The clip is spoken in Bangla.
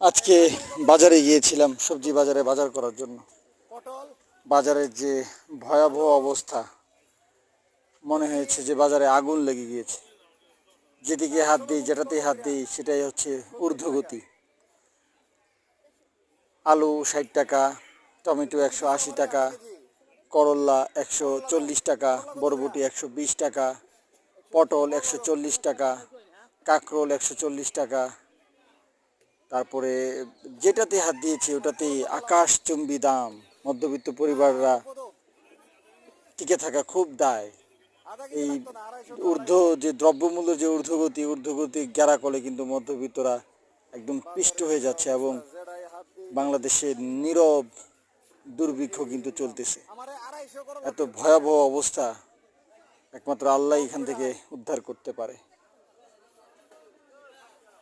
আজকে বাজারে গিয়েছিলাম সবজি বাজারে বাজার করার জন্য। বাজারের যে ভয়াবহ অবস্থা, মনে হয়েছে যে বাজারে আগুন লেগে গিয়েছে। যেদিকে হাত দিই, যেটাতেই হাত দিই, সেটাই হচ্ছে ঊর্ধ্বগতি। আলু 60 টাকা, টমেটো 180 টাকা, করল্লা 140 টাকা, বরবটি 120 টাকা, পটল 140 টাকা, কাঁকরোল 140 টাকা। তারপরে যেটাতে হাত দিয়েছে ওটাতেই আকাশচুম্বী দাম। মধ্যবিত্ত পরিবাররা টিকে থাকা খুব দায়। এই যে দ্রব্যমূল্য যে ঊর্ধ্বগতি গ্যারাকলে কিন্তু মধ্যবিত্তরা একদম পিষ্ট হয়ে যাচ্ছে এবং বাংলাদেশে নীরব দুর্ভিক্ষ কিন্তু চলতেছে। এত ভয়াবহ অবস্থা, একমাত্র আল্লাহ এখান থেকে উদ্ধার করতে পারে।